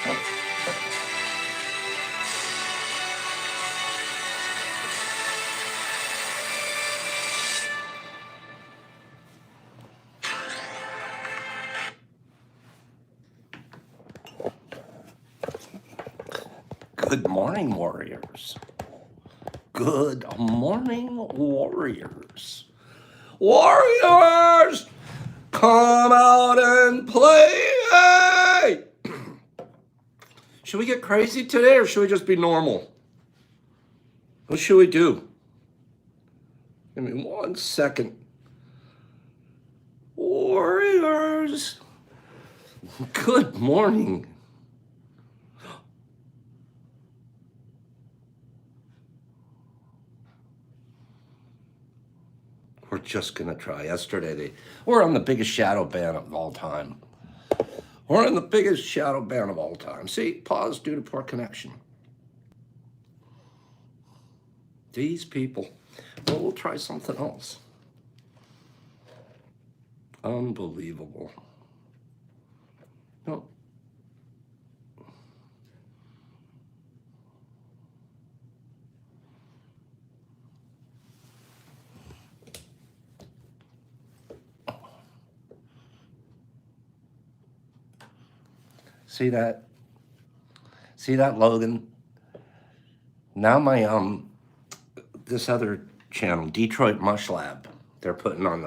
Good morning, warriors. Good morning, warriors. Warriors, come out and play! Should we get crazy today or should we just be normal? What should we do? Give me 1 second. Warriors, good morning. We're just gonna try. Yesterday, we're on the biggest shadow ban of all time. We're in the biggest shadow ban of all time. See, pause due to poor connection. These people. Well, we'll try something else. Unbelievable. No. See that? See that, Logan? Now my this other channel, Detroit Mush Lab, they're put on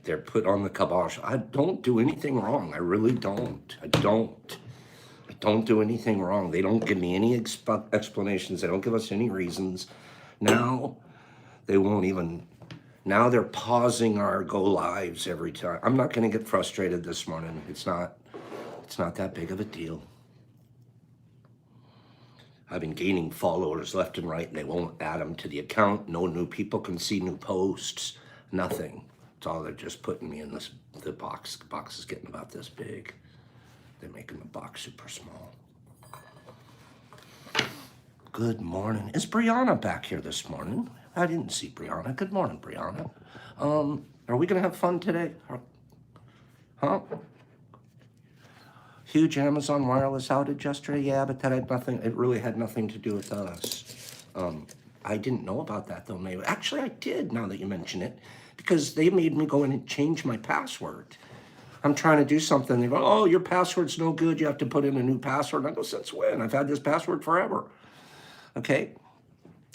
the kibosh. I don't do anything wrong. I really don't. I don't do anything wrong. They don't give me any explanations. They don't give us any reasons. Now they won't even. Now they're pausing our go lives every time. I'm not going to get frustrated this morning. It's not that big of a deal. I've been gaining followers left and right, and they won't add them to the account. No new people can see new posts. Nothing. It's all they're just putting me in the box. The box is getting about this big. They're making the box super small. Good morning. Is Brianna back here this morning? I didn't see Brianna. Good morning, Brianna. Are we gonna have fun today? Huh? Huge Amazon wireless outage yesterday. Yeah, but that had nothing. It really had nothing to do with us. I didn't know about that though. Maybe actually I did. Now that you mention it, because they made me go in and change my password. I'm trying to do something. They go, "Oh, your password's no good. You have to put in a new password." And I go, "Since when? I've had this password forever." Okay.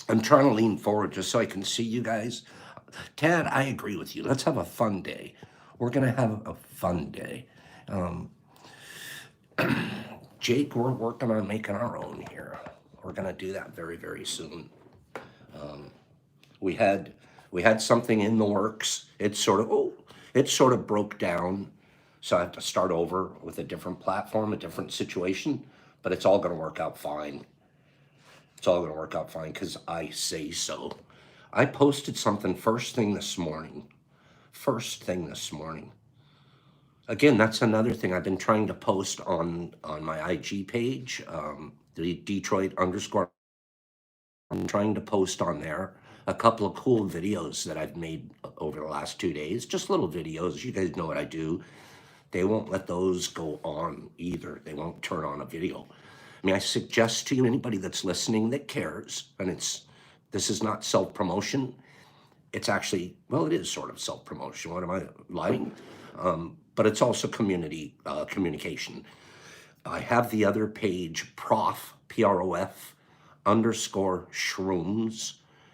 I'm trying to lean forward just so I can see you guys. Tad, I agree with you. Let's have a fun day. We're gonna have a fun day. Jake, we're working on making our own here. We're gonna do that very, very soon. We had something in the works. It sort of broke down. So I have to start over with a different platform, a different situation, but it's all gonna work out fine. It's all gonna work out fine because I say so. I posted something first thing this morning. Again, that's another thing I've been trying to post on my IG page, the Detroit _ I'm trying to post on there a couple of cool videos that I've made over the last 2 days. Just little videos. You guys know what I do. They won't let those go on either. They won't turn on a video. I mean, I suggest to you, anybody that's listening that cares, and this is not self-promotion. It's actually, well, it is sort of self-promotion. What am I lying? But it's also communication. I have the other page, Prof, P-R-O-F, _shrooms.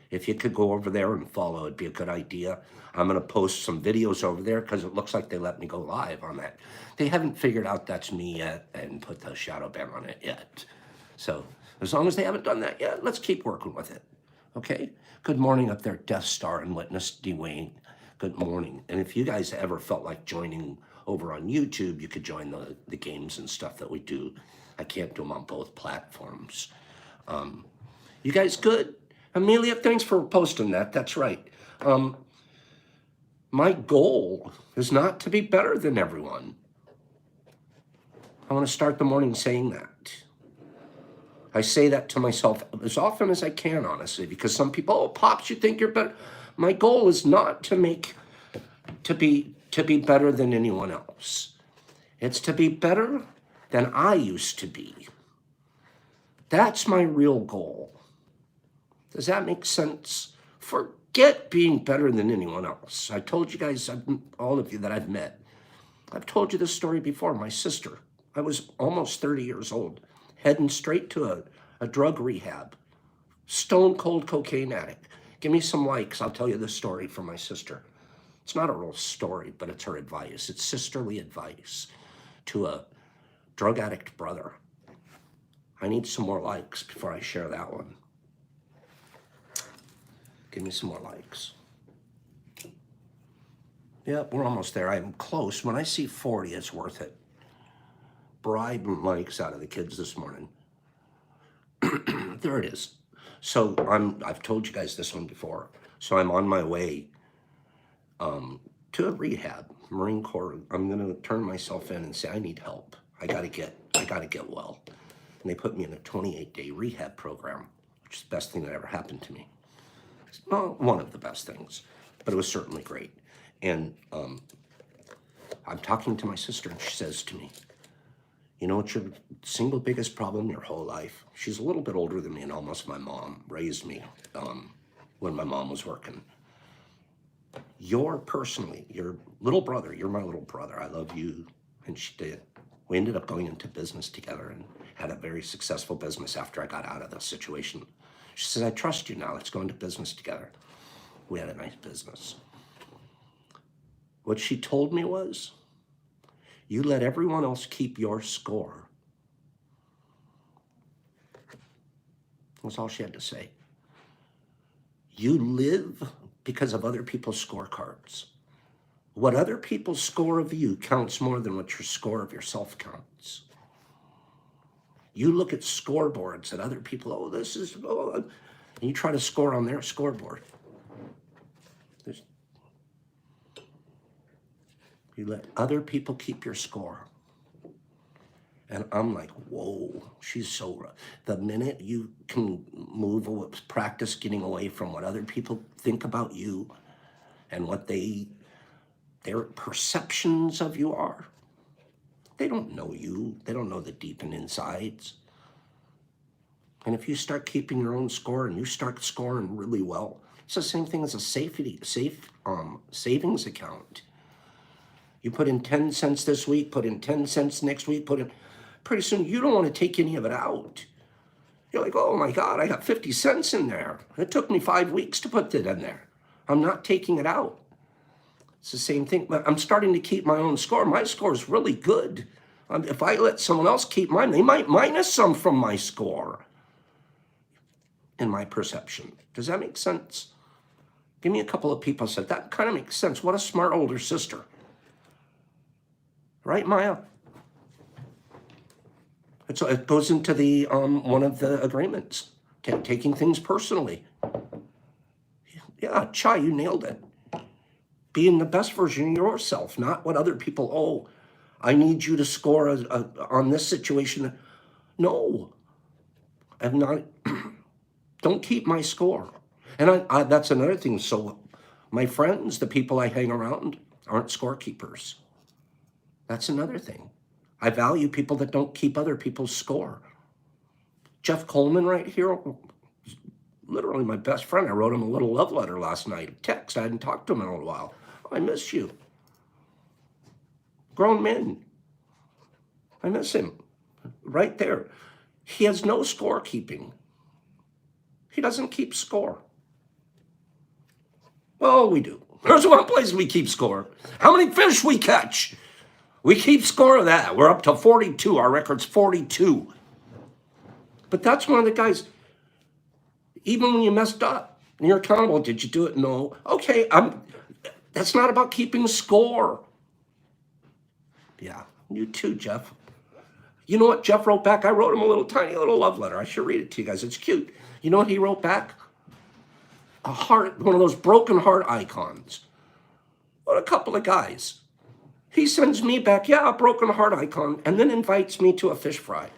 If you could go over there and follow, it'd be a good idea. I'm gonna post some videos over there because it looks like they let me go live on that. They haven't figured out that's me yet and put the shadow ban on it yet. So as long as they haven't done that yet, let's keep working with it. Okay? Good morning up there, Death Star and Witness Dwayne. Good morning. And if you guys ever felt like joining over on YouTube, you could join the games and stuff that we do. I can't do them on both platforms. You guys good? Amelia, thanks for posting that. That's right. My goal is not to be better than everyone. I want to start the morning saying that. I say that to myself as often as I can, honestly, because some people, "Oh, Pops, you think you're better." My goal is not to be better than anyone else. It's to be better than I used to be. That's my real goal. Does that make sense? Forget being better than anyone else. I told you guys, all of you that I've met, I've told you this story before. My sister, I was almost 30 years old, heading straight to a drug rehab, stone cold cocaine addict. Give me some likes. I'll tell you the story from my sister. It's not a real story, but it's her advice. It's sisterly advice to a drug addict brother. I need some more likes before I share that one. Give me some more likes. Yep, we're almost there. I'm close. When I see 40, it's worth it. Bribe likes out of the kids this morning. There it is. So I've told you guys this one before. So I'm on my way to a rehab, Marine Corps. I'm going to turn myself in and say, I need help. I got to get well. And they put me in a 28-day rehab program, which is the best thing that ever happened to me. Well, one of the best things, but it was certainly great. And I'm talking to my sister, and she says to me, you know what's your single biggest problem your whole life? She's a little bit older than me, and almost my mom raised me when my mom was working. Your little brother, you're my little brother. I love you. And she did. We ended up going into business together and had a very successful business after I got out of the situation. She says, I trust you now. Let's go into business together. We had a nice business. What she told me was, you let everyone else keep your score. That's all she had to say. You live because of other people's scorecards. What other people's score of you counts more than what your score of yourself counts. You look at scoreboards that other people, and you try to score on their scoreboard. You let other people keep your score. And I'm like, whoa, she's so rough. The minute you can practice getting away from what other people think about you and what their perceptions of you are. They don't know you. They don't know the deep and insides. And if you start keeping your own score and you start scoring really well, it's the same thing as a savings account. You put in 10 cents this week, put in 10 cents next week, pretty soon you don't want to take any of it out. You're like, oh my God, I got 50 cents in there. It took me 5 weeks to put that in there. I'm not taking it out. It's the same thing, but I'm starting to keep my own score. My score is really good. If I let someone else keep mine, they might minus some from my score, in my perception. Does that make sense? Give me a couple of people said, that kind of makes sense. What a smart older sister. Right, Maya? It goes into the one of the agreements, taking things personally. Yeah, Chai, you nailed it. Being the best version of yourself, not what other people, I need you to score on this situation. No, I'm not. Don't keep my score. And that's another thing. So my friends, the people I hang around, aren't scorekeepers. That's another thing. I value people that don't keep other people's score. Jeff Coleman right here, literally my best friend. I wrote him a little love letter last night, a text. I hadn't talked to him in a little while. I miss you. Grown men. I miss him. Right there. He has no scorekeeping. He doesn't keep score. Well, we do. There's one place we keep score. How many fish we catch? We keep score of that. We're up to 42. Our record's 42. But that's one of the guys, even when you messed up and you're accountable, did you do it? No. Okay, that's not about keeping score. Yeah, you too, Jeff. You know what Jeff wrote back? I wrote him a tiny little love letter. I should read it to you guys. It's cute. You know what he wrote back? A heart, one of those broken heart icons. What a couple of guys. He sends me back, yeah, a broken heart icon, and then invites me to a fish fry.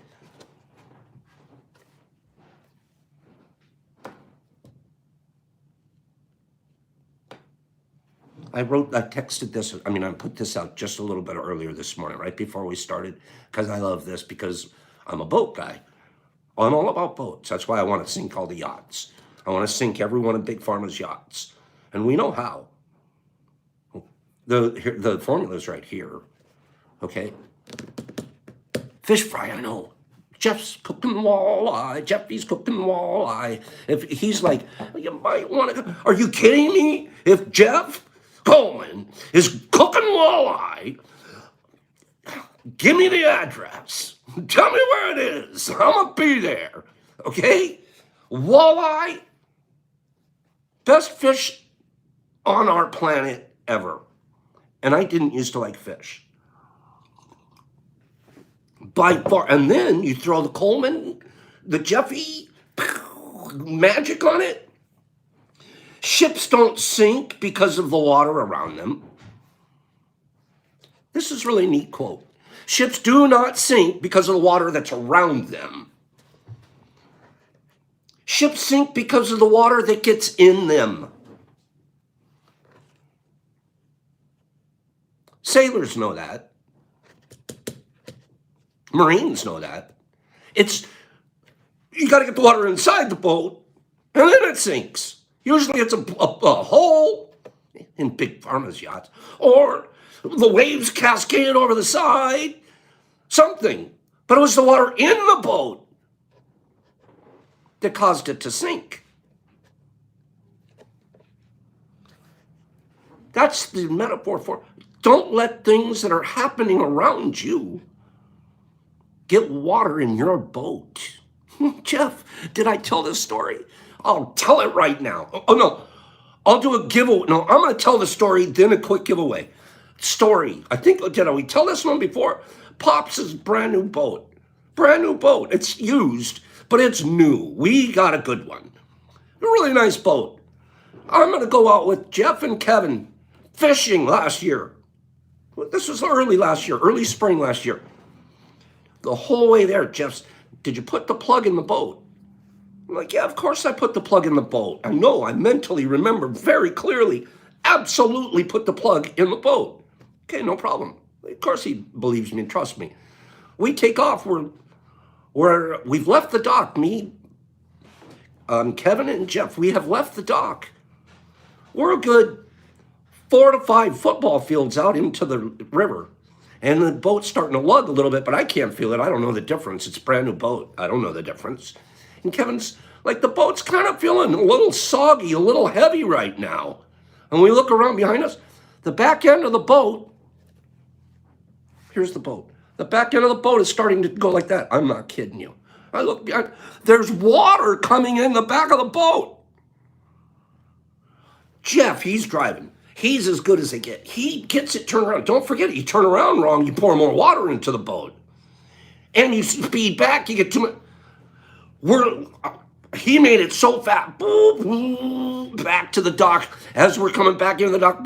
I texted this, I put this out just a little bit earlier this morning, right before we started, because I love this, because I'm a boat guy. I'm all about boats. That's why I want to sink all the yachts. I want to sink every one of Big Pharma's yachts. And we know how. The formula's right here. Okay? Fish fry, I know. Jeff's cooking walleye. Jeffy's cooking walleye. If he's like, you might want to. Are you kidding me? If Jeff Coleman is cooking walleye, give me the address. Tell me where it is. I'm gonna be there. Okay? Walleye, best fish on our planet ever. And I didn't used to like fish. By far. And then you throw the Coleman, the Jeffy magic on it. Ships don't sink because of the water around them. This is really a neat quote. Ships do not sink because of the water that's around them. Ships sink because of the water that gets in them. Sailors know that. Marines know that. You got to get the water inside the boat, and then it sinks. Usually it's a hole in Big Pharma's yachts, or the waves cascade over the side, something. But it was the water in the boat that caused it to sink. That's the metaphor for, don't let things that are happening around you get water in your boat. Jeff, did I tell this story? I'll tell it right now. Oh, no. I'll do a giveaway. No, I'm going to tell the story, then a quick giveaway. Story. I think, did we tell this one before? Pops' brand new boat. Brand new boat. It's used, but it's new. We got a good one. A really nice boat. I'm going to go out with Jeff and Kevin fishing last year. This was early spring last year. The whole way there, Jeff's, did you put the plug in the boat? I'm like, yeah, of course I put the plug in the boat. I know, I mentally remember very clearly, absolutely put the plug in the boat. Okay, no problem. Of course he believes me and trusts me. We take off, we've left the dock, me, Kevin and Jeff, we have left the dock. We're a good 4 to 5 football fields out into the river. And the boat's starting to lug a little bit, but I can't feel it. I don't know the difference. It's a brand new boat. I don't know the difference. And Kevin's like, the boat's kind of feeling a little soggy, a little heavy right now. And we look around behind us. The back end of the boat, here's the boat. The back end of the boat is starting to go like that. I'm not kidding you. I look behind. There's water coming in the back of the boat. Jeff, he's driving. He's as good as they get. He gets it turned around. Don't forget, you turn around wrong, you pour more water into the boat. And you speed back, you get too much. He made it so fast. Back to the dock. As we're coming back into the dock.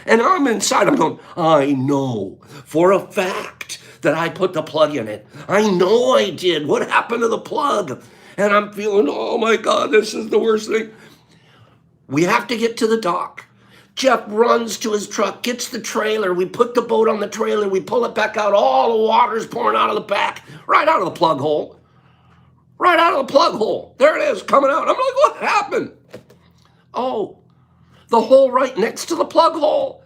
And I'm inside. I'm going, I know for a fact that I put the plug in it. I know I did. What happened to the plug? And I'm feeling, oh my God, this is the worst thing. We have to get to the dock. Jeff runs to his truck, gets the trailer. We put the boat on the trailer. We pull it back out. All the water's pouring out of the back, right out of the plug hole. Right out of the plug hole. There it is, coming out. I'm like, what happened? Oh, the hole right next to the plug hole.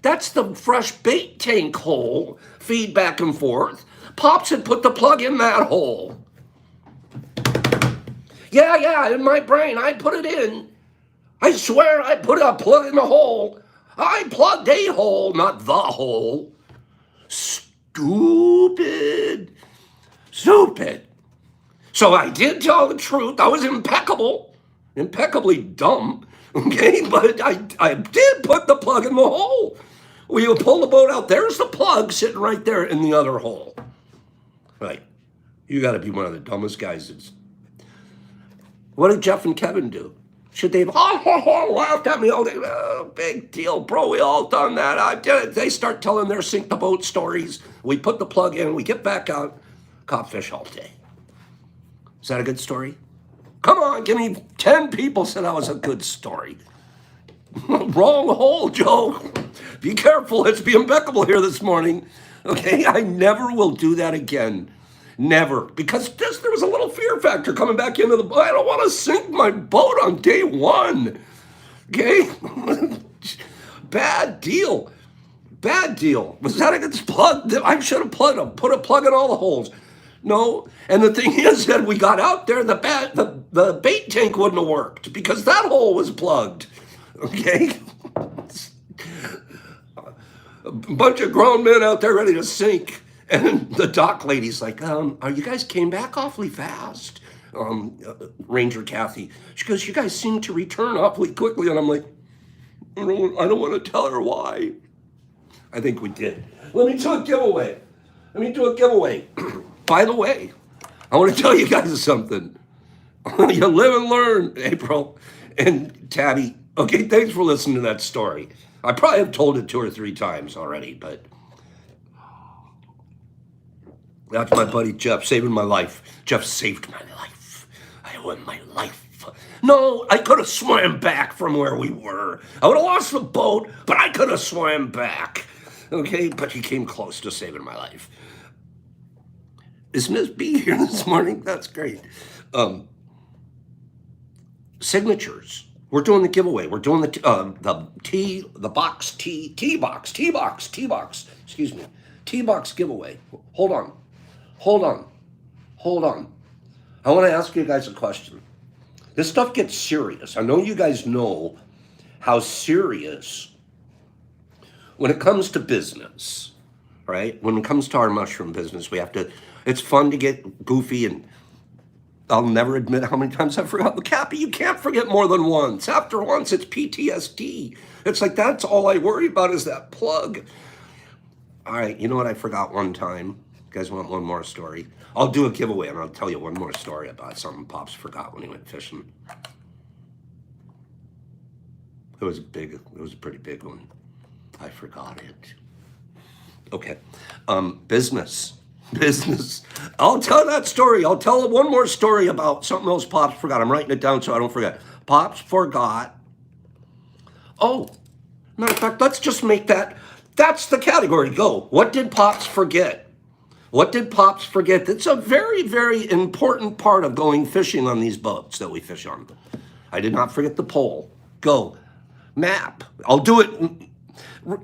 That's the fresh bait tank hole. Feed back and forth. Pops had put the plug in that hole. Yeah, in my brain, I put it in. I swear I put a plug in the hole. I plugged a hole, not the hole. Stupid. So I did tell the truth. I was impeccably dumb, okay? But I did put the plug in the hole. Well, you pull the boat out. There's the plug sitting right there in the other hole. Right. You got to be one of the dumbest guys. What did Jeff and Kevin do? Should they have laughed at me all day? Oh, big deal, bro. We all done that. I did it. They start telling their sink the boat stories. We put the plug in. We get back out. Caught fish all day. Is that a good story? Come on, give me 10 people said that was a good story. Wrong hole, Joe. Be careful. Let's be impeccable here this morning. Okay, I never will do that again. Never. Because there was a little fear factor coming back into the boat. I don't want to sink my boat on day one. Okay? Bad deal. Bad deal. Was that against plug? I should have put a plug in all the holes. No. And the thing is that we got out there, the bait tank wouldn't have worked because that hole was plugged. Okay? A bunch of grown men out there ready to sink. And the dock lady's like, you guys came back awfully fast. Ranger Kathy. She goes, you guys seem to return awfully quickly. And I'm like, I don't want to tell her why. I think we did. Let me do a giveaway. By the way, I want to tell you guys something. You live and learn, April and Tabby. Okay, thanks for listening to that story. I probably have told it 2 or 3 times already, but that's my buddy Jeff saving my life. Jeff saved my life. I owe him my life. No, I could have swam back from where we were. I would have lost the boat, but I could have swam back. Okay, but he came close to saving my life. Is Miss B here this morning? That's great. Signatures. We're doing the giveaway. We're doing the T-box giveaway. Hold on. I want to ask you guys a question. This stuff gets serious. I know you guys know how serious when it comes to business, right? When it comes to our mushroom business, it's fun to get goofy, and I'll never admit how many times I forgot the Cappy. You can't forget more than once. After once, it's PTSD. It's like, that's all I worry about is that plug. All right, you know what I forgot one time? You guys want one more story? I'll do a giveaway, and I'll tell you one more story about something Pops forgot when he went fishing. It was a pretty big one. I forgot it. Okay. Business. I'll tell that story. I'll tell one more story about something else Pops forgot. I'm writing it down so I don't forget. Pops forgot. Oh, matter of fact, let's just make that's the category. Go. What did Pops forget? That's a very, very important part of going fishing on these boats that we fish on. I did not forget the pole. Go. Map. I'll do it.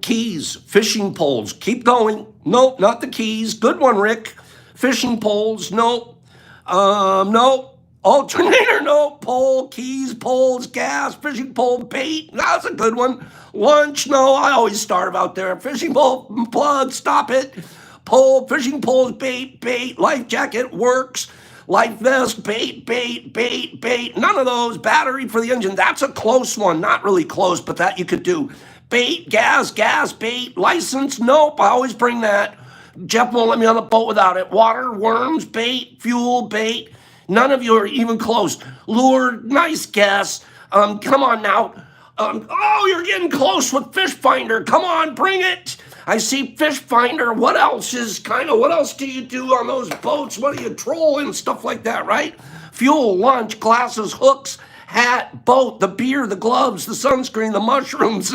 Keys, fishing poles. Keep going. Nope, not the keys. Good one, Rick. Fishing poles. Nope. Nope. Alternator. Nope. Pole, keys, poles, gas, fishing pole, bait. That's a good one. Lunch. No, I always starve out there. Fishing pole, plug. Stop it. Pole, fishing poles, bait. Life jacket works. Life vest, bait. None of those. Battery for the engine. That's a close one. Not really close, but that you could do. Bait, gas, bait, license. Nope, I always bring that. Jeff won't let me on the boat without it. Water, worms, bait, fuel, bait. None of you are even close. Lure, nice guess. Come on now. You're getting close with Fish Finder. Come on, bring it. I see Fish Finder. What else do you do on those boats? What do you troll and stuff like that, right? Fuel, lunch, glasses, hooks, hat, boat, the beer, the gloves, the sunscreen, the mushrooms,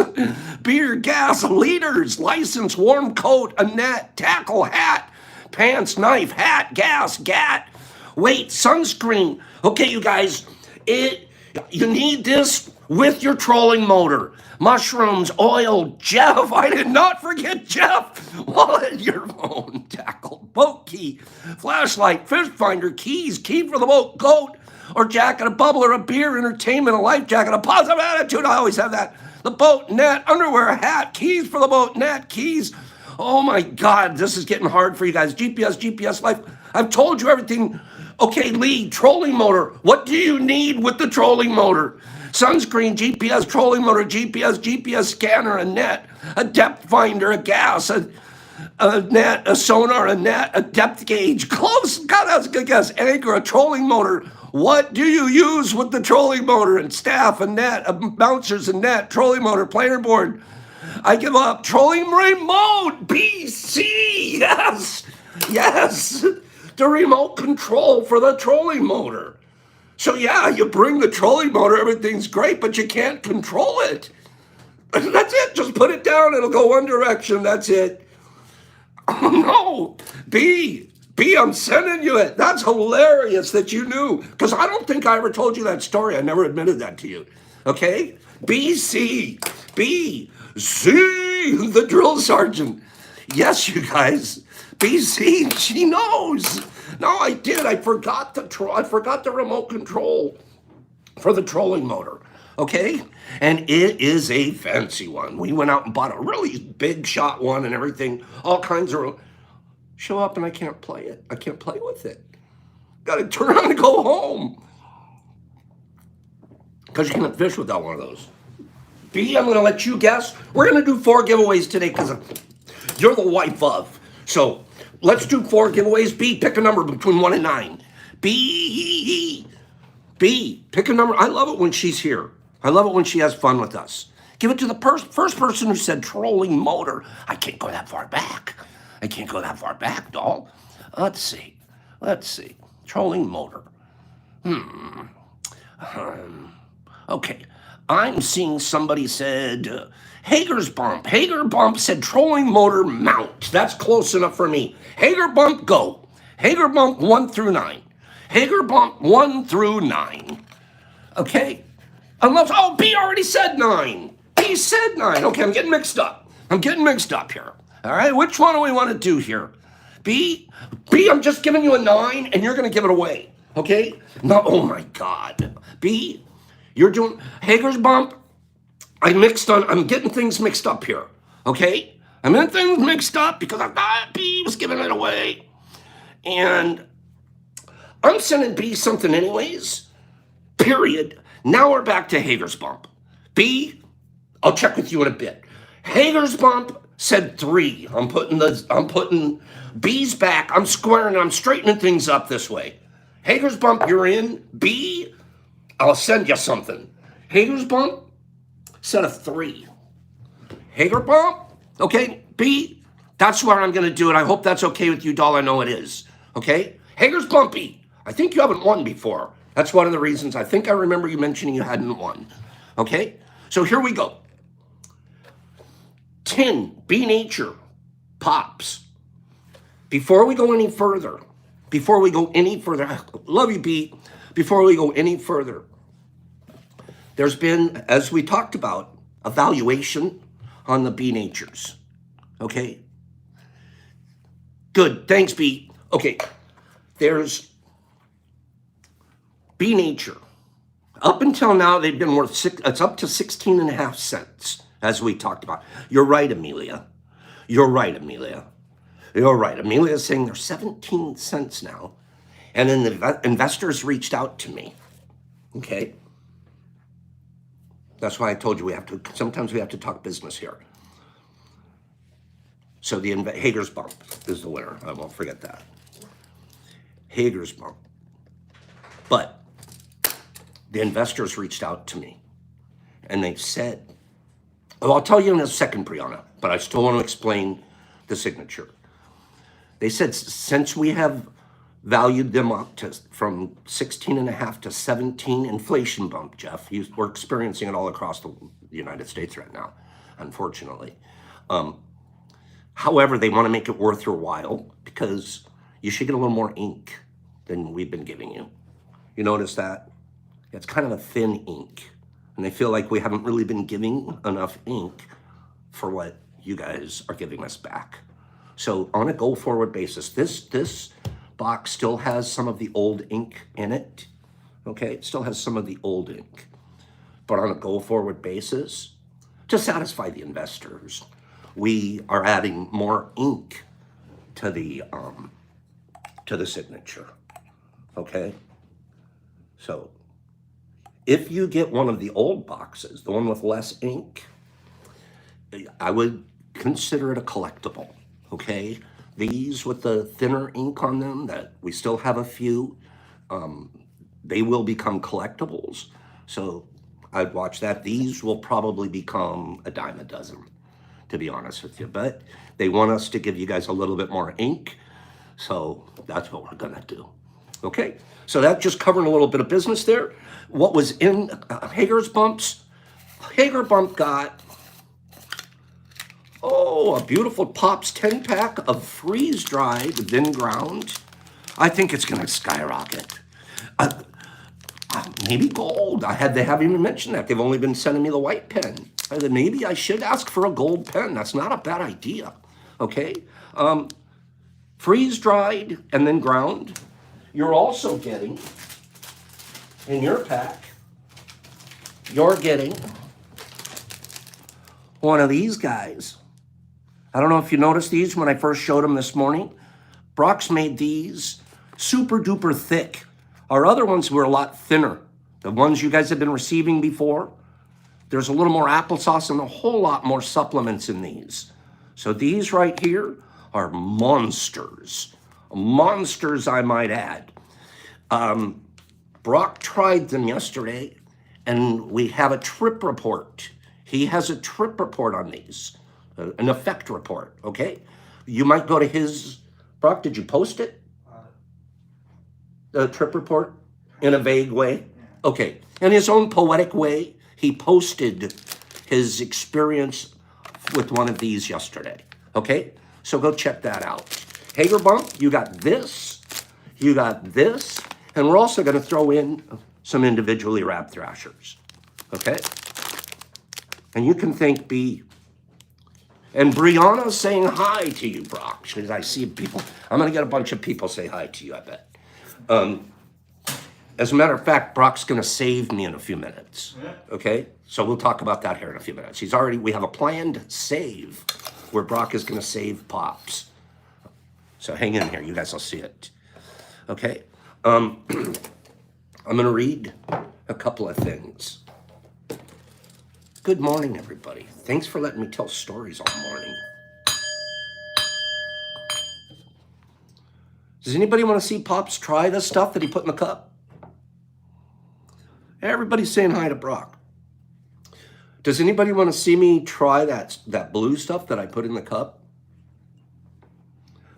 beer, gas, liters, license, warm coat, a net, tackle, hat, pants, knife, hat, gas, gat, weight, sunscreen. Okay, you guys, you need this with your trolling motor. Mushrooms, oil, Jeff. I did not forget Jeff. Wallet, your phone, tackle, boat key, flashlight, fish finder, keys, key for the boat, goat, or jacket, a bubbler, a beer, entertainment, a life jacket, a positive attitude. I always have that. The boat, net, underwear, a hat, keys for the boat, net, keys. Oh my God, this is getting hard for you guys. GPS, life. I've told you everything. Okay, lead, trolling motor. What do you need with the trolling motor? Sunscreen, GPS, trolling motor, GPS scanner, a net, a depth finder, a gas, a net, a sonar, a net, a depth gauge. Close. God, that's a good guess. Anchor, a trolling motor. What do you use with the trolling motor? And staff, a net, a bouncers, a net, trolling motor, planer board. I give up. Trolling remote. BC. Yes. The remote control for the trolling motor. So yeah, you bring the trolling motor, everything's great, but you can't control it. That's it. Just put it down. It'll go one direction. That's it. Oh no. B. B, I'm sending you it. That's hilarious that you knew, because I don't think I ever told you that story. I never admitted that to you. Okay? BC, the drill sergeant. Yes, you guys. BC, she knows. No, I did. I forgot the remote control for the trolling motor. Okay? And it is a fancy one. We went out and bought a really big shot one and everything. All kinds of... Show up and I can't play it. I can't play with it. Got to turn around and go home. Because you can't fish without one of those. B, I'm going to let you guess. We're going to do 4 giveaways today because you're the wife of. So let's do 4 giveaways. B, pick a number between 1 and 9. B, pick a number. I love it when she's here. I love it when she has fun with us. Give it to the first person who said trolling motor. I can't go that far back. Doll. Let's see. Trolling motor. Okay. I'm seeing somebody said Hager's Bump. Hager Bump said trolling motor mount. That's close enough for me. Hager Bump, go. Hager Bump 1 through 9. Hager Bump 1 through 9. Okay. Unless, B already said 9. B said 9. Okay, I'm getting mixed up here. All right, which one do we want to do here? B, I'm just giving you a 9, and you're going to give it away, okay? No, oh my God. B, you're doing Hager's Bump. I'm getting things mixed up here, okay? I'm getting things mixed up because I thought B was giving it away. And I'm sending B something anyways, period. Now we're back to Hager's Bump. B, I'll check with you in a bit. Hager's Bump said 3. I'm putting B's back. I'm squaring, I'm straightening things up this way. Hager's Bump, you're in. B, I'll send you something. Hager's Bump said a 3. Hager Bump, okay, B, that's where I'm going to do it. I hope that's okay with you, doll. I know it is. Okay? Hager's Bumpy. I think you haven't won before. That's one of the reasons. I think I remember you mentioning you hadn't won. Okay? So here we go. 10, B Nature, Pops. Before we go any further, love you, B. Before we go any further, there's been, as we talked about, evaluation on the B Natures. Okay? Good. Thanks, B. Okay. There's B Nature. Up until now, they've been worth it's up to 16.5 cents, as we talked about. You're right, Amelia. Amelia's saying they're 17 cents now. And then the investors reached out to me. Okay? That's why I told you sometimes we have to talk business here. So the Hager's Bump is the winner. I won't forget that. Hager's Bump. But the investors reached out to me and they said, I'll tell you in a second, Brianna, but I still want to explain the signature. They said, since we have valued them up to from 16.5 to 17 inflation bump, Jeff, we're experiencing it all across the United States right now, unfortunately. However, they want to make it worth your while because you should get a little more ink than we've been giving you. You notice that? It's kind of a thin ink. And they feel like we haven't really been giving enough ink for what you guys are giving us back. So on a go-forward basis, this box still has some of the old ink in it. Okay, it still has some of the old ink. But on a go-forward basis, to satisfy the investors, we are adding more ink to the signature. Okay? So if you get one of the old boxes, the one with less ink, I would consider it a collectible. Okay? These with the thinner ink on them, that we still have a few, they will become collectibles. So I'd watch that. These will probably become a dime a dozen, to be honest with you. But they want us to give you guys a little bit more ink. So that's what we're going to do. Okay? So that just covered a little bit of business there. What was in Hager's Bumps? Hager Bump got Oh, a beautiful Pops 10-pack of freeze-dried, then ground. I think it's going to skyrocket. Maybe gold. They haven't even mentioned that. They've only been sending me the white pen. Maybe I should ask for a gold pen. That's not a bad idea. Okay? Freeze-dried and then ground. You're also getting, in your pack, you're getting one of these guys. I don't know if you noticed these when I first showed them this morning. Brock's made these super duper thick. Our other ones were a lot thinner. The ones you guys have been receiving before, there's a little more applesauce and a whole lot more supplements in these. So these right here are monsters. Monsters, I might add. Brock tried them yesterday, and we have a trip report. He has a trip report on these, an effect report, okay? You might go to his, Brock, did you post it? The trip report in a vague way? Okay, in his own poetic way, he posted his experience with one of these yesterday, okay? So go check that out. Hager Bump, you got this, and we're also gonna throw in some individually wrapped thrashers, okay? And you can thank B. And Brianna's saying hi to you, Brock. Because I see people, I'm gonna get a bunch of people say hi to you, I bet. As a matter of fact, Brock's gonna save me in a few minutes, okay? So we'll talk about that here in a few minutes. We have a planned save where Brock is gonna save Pops. So hang in here, you guys will see it, okay? I'm gonna read a couple of things. Good morning, everybody. Thanks for letting me tell stories all morning. Does anybody want to see Pops try the stuff that he put in the cup? Everybody's saying hi to Brock. Does anybody want to see me try that blue stuff that I put in the cup?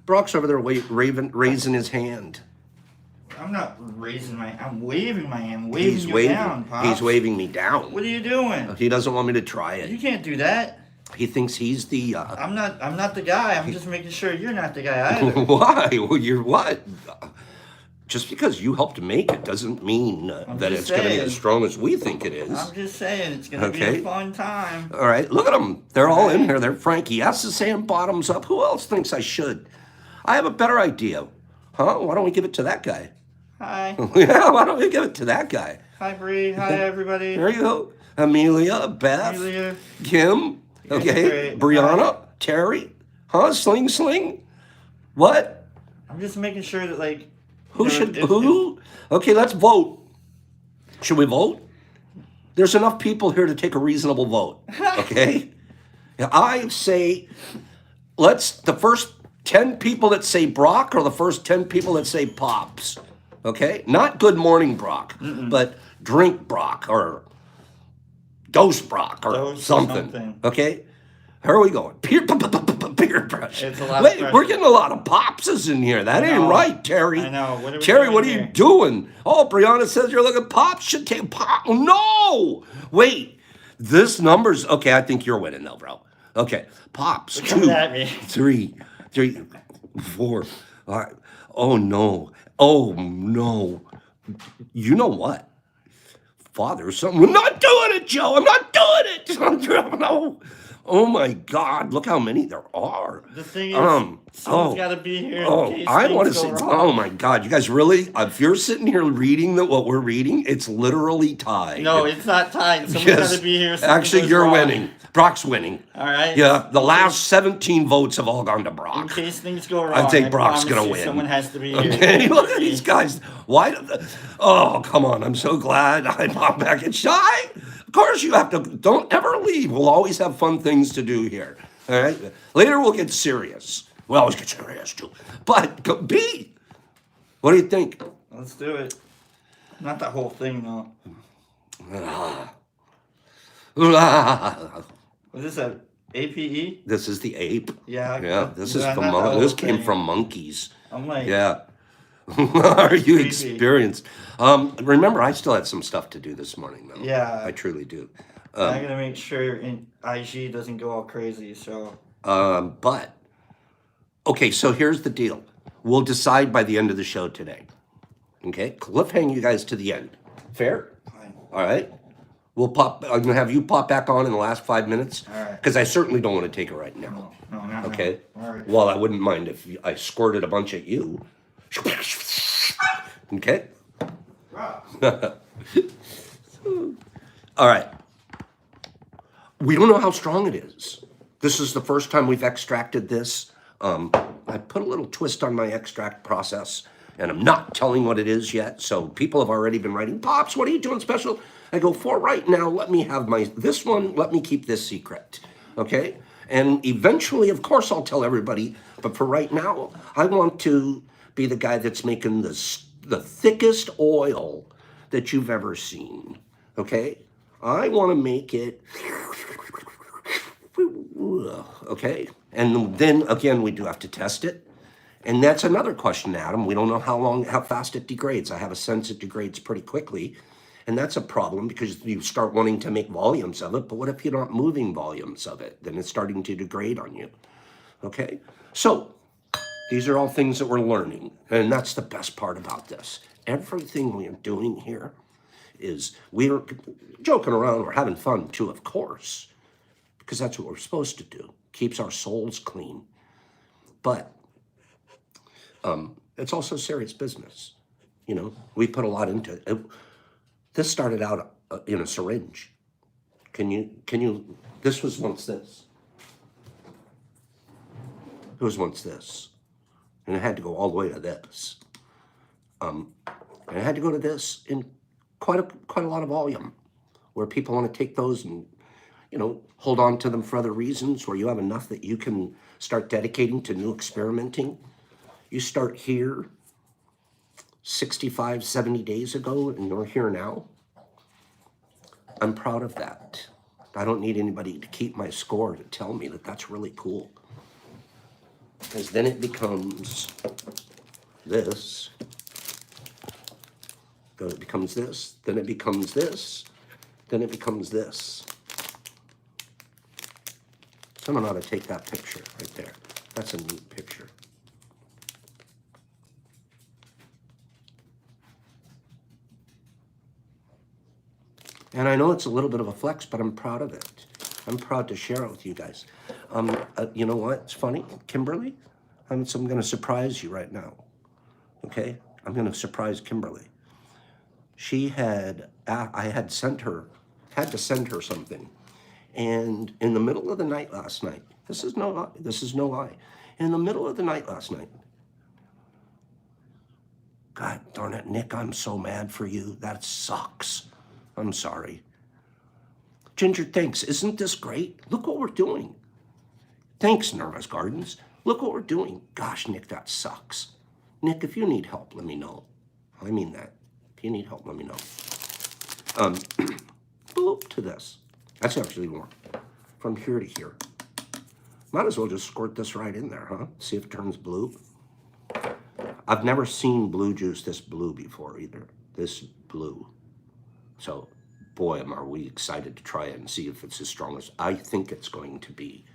Brock's over there raising his hand. I'm not raising I'm waving my hand. Waving you down, Pops. He's waving me down. What are you doing? He doesn't want me to try it. You can't do that. He thinks he's the... I'm not the guy. I'm just making sure you're not the guy either. Why? Well, you're what? Just because you helped make it doesn't mean that it's going to be as strong as we think it is. I'm just saying it's going to be a fun time. All right, look at them. They're all in here. They're Frankie S is saying bottoms up. Who else thinks I should? I have a better idea. Huh? Why don't we give it to that guy? Hi. Yeah, why don't we give it to that guy? Hi, Bree. Hi, everybody. There you go. Amelia, Beth, Kim, okay, Brianna, Terry. Huh? Sling? What? I'm just making sure that, like... Who? Okay, let's vote. Should we vote? There's enough people here to take a reasonable vote, okay? I say, the first 10 people that say Brock or the first 10 people that say Pops. Okay? Not good morning Brock, but drink Brock or dose Brock or something. Okay? How are we going? Peer brush. It's a lot Wait, of we're getting a lot of Popses in here. That ain't right, Terry. I know. What are we Terry, doing what are here? you doing? Oh, Brianna says you're looking Pops should take Pop. No! Wait. This number's okay, I think you're winning though, bro. Okay. Pops. Coming at me. 3, 4. All right. Oh no. You know what? Father or something. I'm not doing it, Joe. I'm not doing it. No. Oh my God! Look how many there are. The thing is, someone's got to be here. I want to say. Oh my God! You guys really? If you're sitting here reading what we're reading, it's literally tied. No, it's not tied. Someone's got to be here. Actually, you're winning. Brock's winning. All right. Yeah, the last 17 votes have all gone to Brock. In case things go wrong, I think Brock's gonna win. Someone has to be here. Okay, look at these guys. Why? Oh, come on! I'm so glad I popped back in shy. Of course, you have to. Don't ever leave. We'll always have fun things to do here. All right. Later, we'll get serious. We always get serious too. But B, what do you think? Let's do it. Not the whole thing though. Was this a APE? This is the ape. Yeah. This is from. This came from monkeys. I'm like. Yeah. Are you experienced? Remember, I still had some stuff to do this morning, though. Yeah. I truly do. I gotta make sure IG doesn't go all crazy, so. But, okay, so here's the deal. We'll decide by the end of the show today. Okay? Cliffhang you guys to the end. Fair? Fine. All right? I'm going to have you pop back on in the last 5 minutes. All right. Because I certainly don't want to take it right now. No, not now. Okay? All right. Well, I wouldn't mind if I squirted a bunch at you. Okay? Wow. All right. We don't know how strong it is. This is the first time we've extracted this. I put a little twist on my extract process, and I'm not telling what it is yet. So people have already been writing, Pops, what are you doing special? I go, for right now, let me have this one, let me keep this secret. Okay? And eventually, of course, I'll tell everybody. But for right now, I want to be the guy that's making the thickest oil that you've ever seen. Okay? I want to make it, okay? And then again, we do have to test it. And that's another question, Adam. We don't know how fast it degrades. I have a sense it degrades pretty quickly. And that's a problem because you start wanting to make volumes of it. But what if you're not moving volumes of it? Then it's starting to degrade on you. Okay? So these are all things that we're learning. And that's the best part about this. Everything we are doing here is we're joking around, we're having fun too, of course, because that's what we're supposed to do. Keeps our souls clean. But it's also serious business. You know, we put a lot into it. This started out in a syringe. This was once this. It was once this. And it had to go all the way to this. And it had to go to this in quite a lot of volume, where people want to take those and, you know, hold on to them for other reasons, where you have enough that you can start dedicating to new experimenting. You start here 65, 70 days ago, and you're here now. I'm proud of that. I don't need anybody to keep my score to tell me that that's really cool. Because then it becomes this. Then it becomes this. Then it becomes this. Then it becomes this. Someone ought to take that picture right there. That's a neat picture. And I know it's a little bit of a flex, but I'm proud of it. I'm proud to share it with you guys. You know what? It's funny, Kimberly. I'm going to surprise you right now. Okay? I'm going to surprise Kimberly. I had to send her something. And in the middle of the night last night, this is no lie. In the middle of the night last night, God darn it, Nick, I'm so mad for you. That sucks. I'm sorry. Ginger, thanks. Isn't this great? Look what we're doing. Thanks, Nervous Gardens. Look what we're doing. Gosh, Nick, that sucks. Nick, if you need help, let me know. I mean that. If you need help, let me know. Boop to this. That's actually more. From here to here. Might as well just squirt this right in there, huh? See if it turns blue. I've never seen blue juice this blue before either. This blue. So, boy, are we excited to try it and see if it's as strong as I think it's going to be.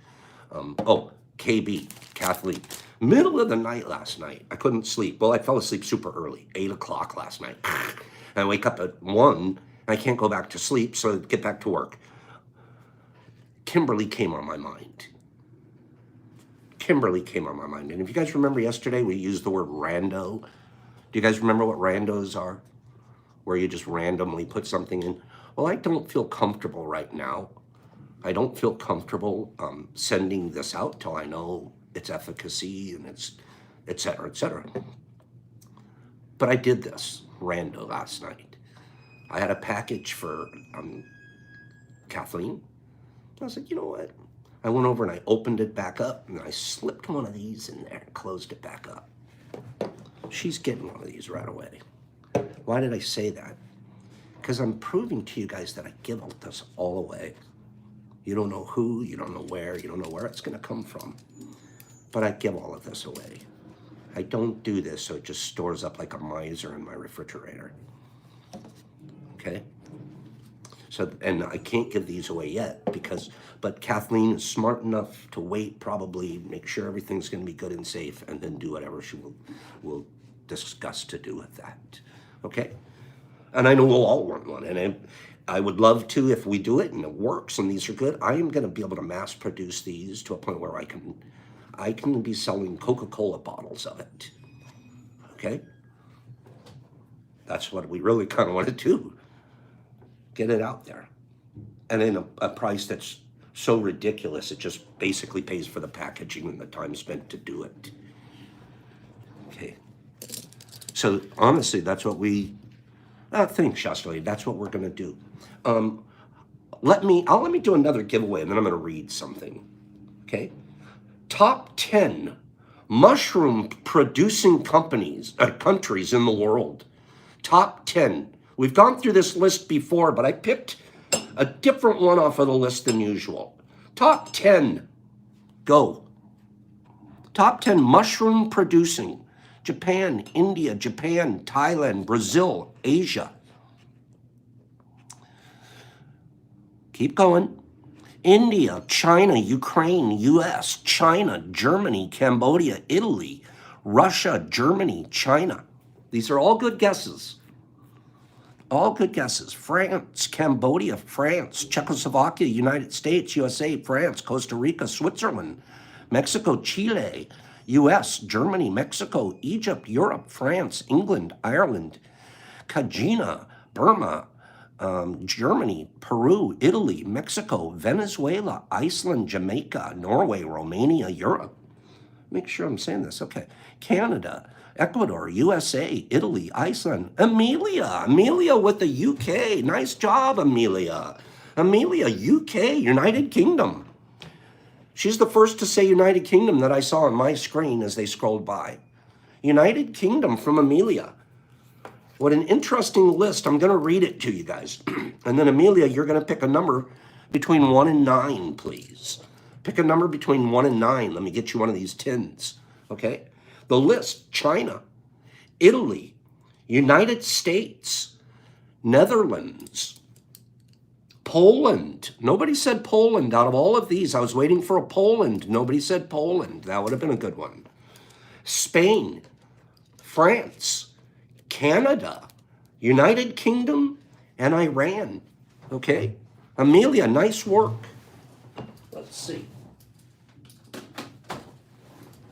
KB, Kathleen. Middle of the night last night, I couldn't sleep. Well, I fell asleep super early, 8 o'clock last night. I wake up at 1, and I can't go back to sleep, so I get back to work. Kimberly came on my mind. And if you guys remember yesterday, we used the word rando. Do you guys remember what randos are? Where you just randomly put something in. Well, I don't feel comfortable right now. I don't feel comfortable sending this out till I know its efficacy and its et cetera, et cetera. But I did this rando last night. I had a package for Kathleen. I was like, you know what? I went over and I opened it back up and I slipped one of these in there and closed it back up. She's getting one of these right away. Why did I say that? Because I'm proving to you guys that I give all this all away. You don't know who, you don't know where, you don't know where it's going to come from. But I give all of this away. I don't do this so it just stores up like a miser in my refrigerator. Okay? So, and I can't give these away yet but Kathleen is smart enough to wait, probably make sure everything's going to be good and safe, and then do whatever she will discuss to do with that. Okay? And I know we'll all want one, and I would love to, if we do it and it works and these are good, I am going to be able to mass produce these to a point where I can be selling Coca-Cola bottles of it. Okay? That's what we really kind of want to do. Get it out there. And in a price that's so ridiculous, it just basically pays for the packaging and the time spent to do it. Okay. So honestly, that's what we, thanks, Shastali. That's what we're going to do. Let me do another giveaway, and then I'm going to read something. Okay. Top 10 mushroom producing countries in the world. Top 10. We've gone through this list before, but I picked a different one off of the list than usual. Top 10. Go. Top 10 mushroom producing. Japan, India, Japan, Thailand, Brazil, Asia. Keep going. India, China, Ukraine, US, China, Germany, Cambodia, Italy, Russia, Germany, China. These are all good guesses. All good guesses. France, Cambodia, France, Czechoslovakia, United States, USA, France, Costa Rica, Switzerland, Mexico, Chile, US, Germany, Mexico, Egypt, Europe, France, England, Ireland, Kajina, Burma, Germany, Peru, Italy, Mexico, Venezuela, Iceland, Jamaica, Norway, Romania, Europe. Make sure I'm saying this. Okay. Canada, Ecuador, USA, Italy, Iceland, Amelia with the UK. Nice job, Amelia. Amelia, UK, United Kingdom. She's the first to say United Kingdom that I saw on my screen as they scrolled by. United Kingdom from Amelia. What an interesting list. I'm going to read it to you guys. And then Amelia, you're going to pick a number between 1 and 9, please. Pick a number between 1 and 9. Let me get you one of these tins. Okay? The list: China, Italy, United States, Netherlands, Poland. Nobody said Poland out of all of these. I was waiting for a Poland. Nobody said Poland. That would have been a good one. Spain, France, Canada, United Kingdom, and Iran. Okay? Amelia, nice work. Let's see.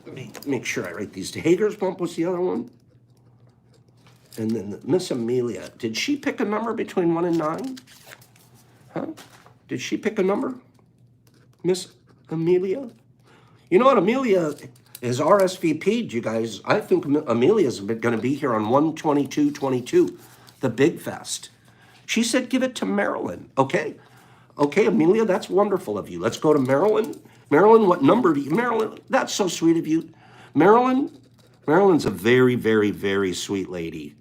Let me make sure I write these. Hager's Bump was the other one. And then Miss Amelia. Did she pick a number between 1 and 9? Huh? Did she pick a number? Miss Amelia? You know what? Amelia is RSVP'd, you guys. I think Amelia's going to be here on 1/22/22, the Big Fest. She said give it to Marilyn. Okay. Okay, Amelia, that's wonderful of you. Let's go to Marilyn. Marilyn, what number do you... Marilyn, that's so sweet of you. Marilyn's a very, very, very sweet lady.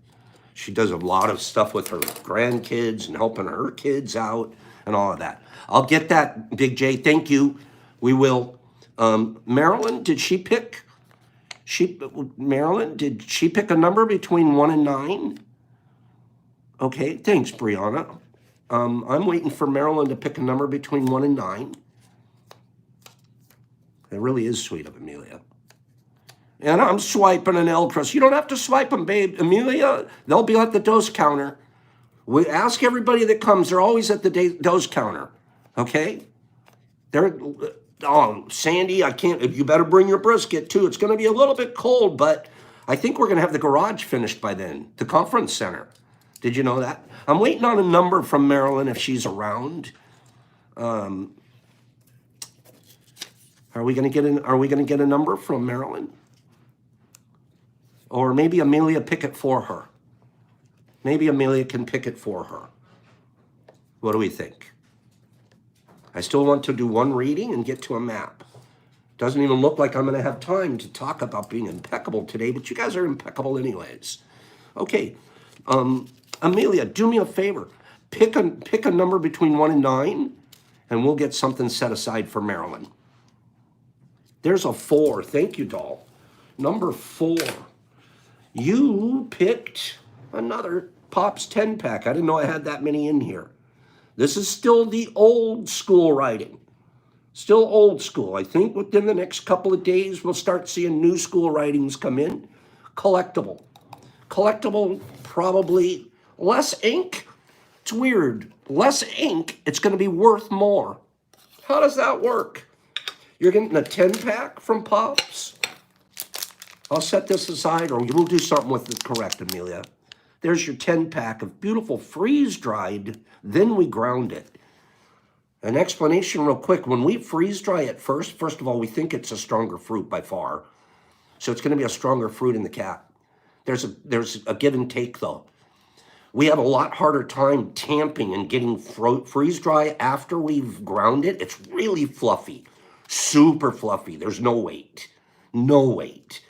She does a lot of stuff with her grandkids and helping her kids out and all of that. I'll get that, Big J. Thank you. We will. Marilyn, did she pick... Marilyn, did she pick a number between 1 and 9? Okay, thanks, Brianna. I'm waiting for Marilyn to pick a number between 1 and 9. It really is sweet of Amelia. And I'm swiping an Elcrest. You don't have to swipe them, babe. Amelia, they'll be at the dose counter. We ask everybody that comes. They're always at the dose counter. Okay? Sandy, I can't. You better bring your brisket, too. It's going to be a little bit cold, but I think we're going to have the garage finished by then. The conference center. Did you know that? I'm waiting on a number from Marilyn if she's around. Are we going to get a number from Marilyn? Or maybe Amelia pick it for her. Maybe Amelia can pick it for her. What do we think? I still want to do one reading and get to a map. Doesn't even look like I'm going to have time to talk about being impeccable today, but you guys are impeccable anyways. Okay. Amelia, do me a favor. Pick a number between 1 and 9, and we'll get something set aside for Marilyn. There's a 4. Thank you, doll. Number 4. You picked another Pops 10-pack. I didn't know I had that many in here. This is still the old school writing. Still old school. I think within the next couple of days, we'll start seeing new school writings come in. Collectible. Collectible, probably less ink. It's weird. Less ink, it's going to be worth more. How does that work? You're getting a 10-pack from Pops. I'll set this aside, or we'll do something with it correct, Amelia. There's your 10-pack of beautiful freeze-dried, then we ground it. An explanation real quick. When we freeze-dry it first of all, we think it's a stronger fruit by far. So it's going to be a stronger fruit in the cat. There's a give and take, though. We have a lot harder time tamping and getting freeze-dry after we've ground it. It's really fluffy. Super fluffy. There's no weight. No weight.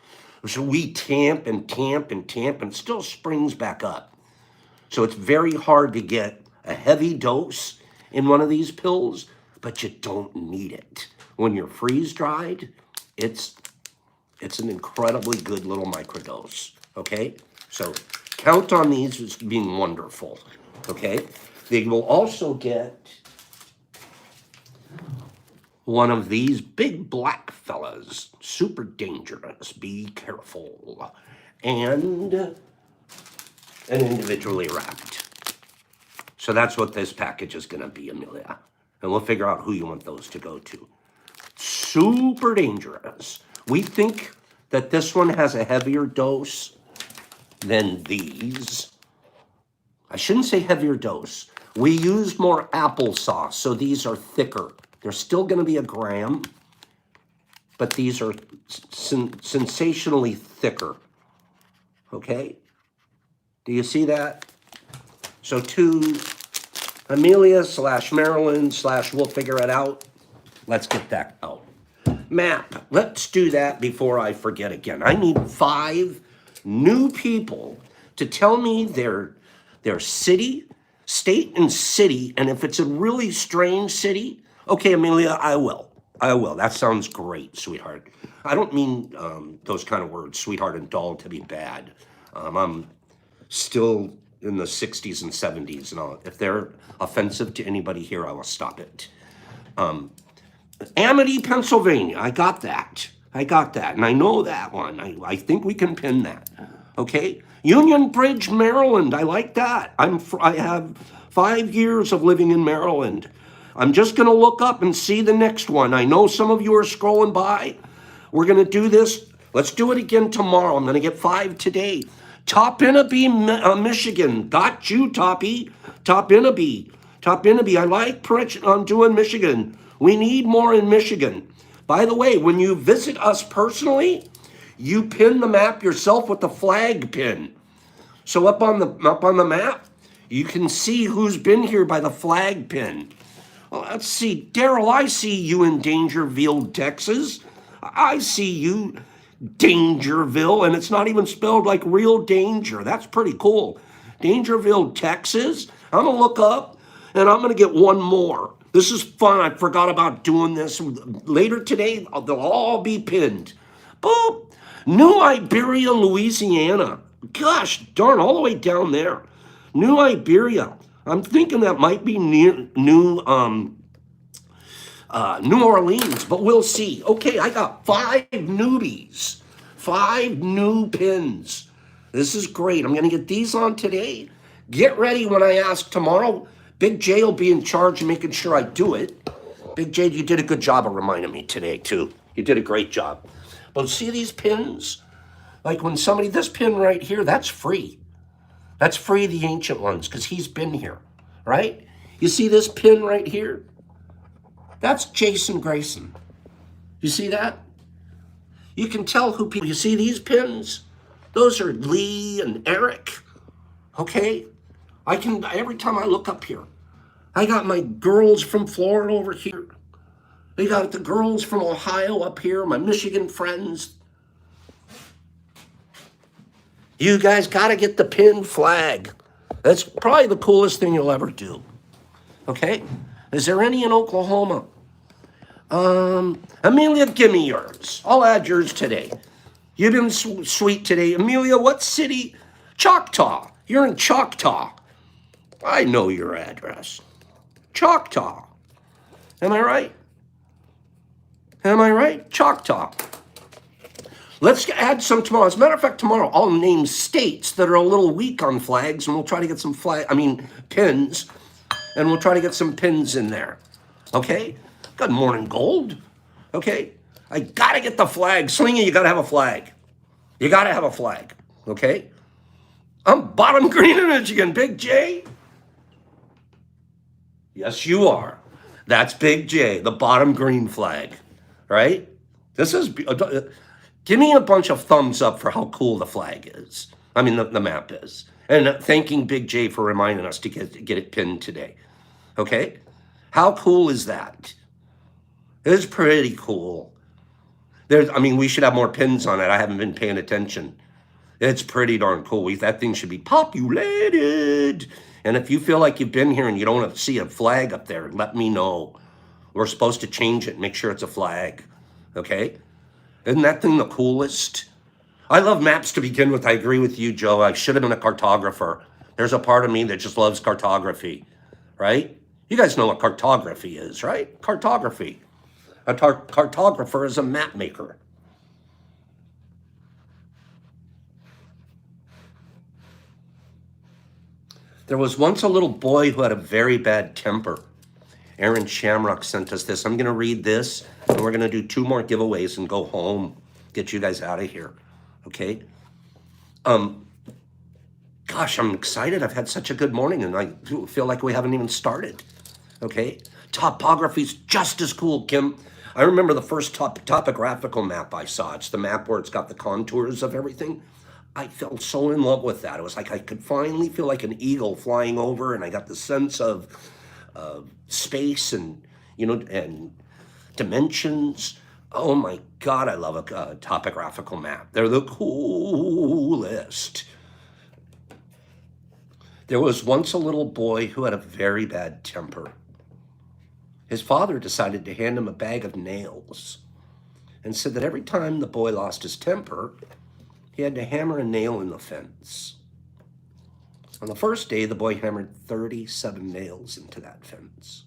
So we tamp and tamp and tamp and it still springs back up. So it's very hard to get a heavy dose in one of these pills, but you don't need it. When you're freeze-dried, it's an incredibly good little microdose, okay? So count on these as being wonderful, okay? They will also get one of these big black fellas, super dangerous, be careful, and an individually wrapped. So that's what this package is gonna be, Amelia. And we'll figure out who you want those to go to. Super dangerous. We think that this one has a heavier dose than these. I shouldn't say heavier dose. We use more applesauce, so these are thicker. They're still going to be a gram, but these are sensationally thicker. Okay? Do you see that? So to Amelia / Marilyn / we'll figure it out. Let's get that out. Map. Let's do that before I forget again. I need 5 new people to tell me their city, state, and city. And if it's a really strange city, okay, Amelia, I will. That sounds great, sweetheart. I don't mean those kind of words, sweetheart and doll, to be bad. I'm still in the 60s and 70s, and if they're offensive to anybody here, I will stop it. Amity, Pennsylvania. I got that. And I know that one. I think we can pin that. Okay? Union Bridge, Maryland. I like that. I have 5 years of living in Maryland. I'm just going to look up and see the next one. I know some of you are scrolling by. We're going to do this. Let's do it again tomorrow. I'm going to get 5 today. Topinabee, Michigan. Got you, Toppy. Topinabee. I like on doing Michigan. We need more in Michigan. By the way, when you visit us personally, you pin the map yourself with the flag pin. So up on the map, you can see who's been here by the flag pin. Well, let's see. Daryl, I see you in Dangerville, Texas. I see you, Dangerville, and it's not even spelled like real danger. That's pretty cool. Dangerville, Texas. I'm going to look up, and I'm going to get one more. This is fun. I forgot about doing this. Later today, they'll all be pinned. Boop. New Iberia, Louisiana. Gosh darn, all the way down there. New Iberia. I'm thinking that might be near New Orleans, but we'll see. Okay, I got 5 newbies. 5 new pins. This is great. I'm going to get these on today. Get ready when I ask tomorrow. Big J will be in charge of making sure I do it. Big J, you did a good job of reminding me today, too. You did a great job. But see these pins? Like when this pin right here, that's free. That's free, the ancient ones, because he's been here, right? You see this pin right here? That's Jason Grayson. You see that? You can tell who people, you see these pins? Those are Lee and Eric, okay? Every time I look up here, I got my girls from Florida over here. They got the girls from Ohio up here, my Michigan friends. You guys got to get the pin flag. That's probably the coolest thing you'll ever do. Okay? Is there any in Oklahoma? Amelia, give me yours. I'll add yours today. You've been sweet today. Amelia, what city? Choctaw. You're in Choctaw. I know your address. Choctaw. Am I right? Am I right? Choctaw. Let's add some tomorrow. As a matter of fact, tomorrow I'll name states that are a little weak on flags, and we'll try to get some pins, and we'll try to get some pins in there. Okay? Good morning, Gold. Okay? I gotta get the flag. Slingy, you gotta have a flag. You gotta have a flag. Okay? I'm bottom green in Michigan, Big J. Yes, you are. That's Big J, the bottom green flag. Right? This is... Give me a bunch of thumbs up for how cool the flag is. I mean, the map is. And thanking Big J for reminding us to get it pinned today. Okay? How cool is that? It's pretty cool. We should have more pins on it. I haven't been paying attention. It's pretty darn cool. That thing should be populated. And if you feel like you've been here and you don't see a flag up there, let me know. We're supposed to change it, make sure it's a flag. Okay? Isn't that thing the coolest? I love maps to begin with. I agree with you, Joe. I should have been a cartographer. There's a part of me that just loves cartography, right? You guys know what cartography is, right? Cartography. A cartographer is a map maker. There was once a little boy who had a very bad temper. Aaron Shamrock sent us this. I'm going to read this, and we're going to do 2 more giveaways and go home. Get you guys out of here, okay? Gosh, I'm excited. I've had such a good morning, and I feel like we haven't even started, okay? Topography's just as cool, Kim. I remember the first topographical map I saw. It's the map where it's got the contours of everything. I fell so in love with that. It was like I could finally feel like an eagle flying over, and I got the sense of space and dimensions. Oh my God, I love a topographical map. They're the coolest. There was once a little boy who had a very bad temper. His father decided to hand him a bag of nails and said that every time the boy lost his temper, he had to hammer a nail in the fence. On the first day, the boy hammered 37 nails into that fence.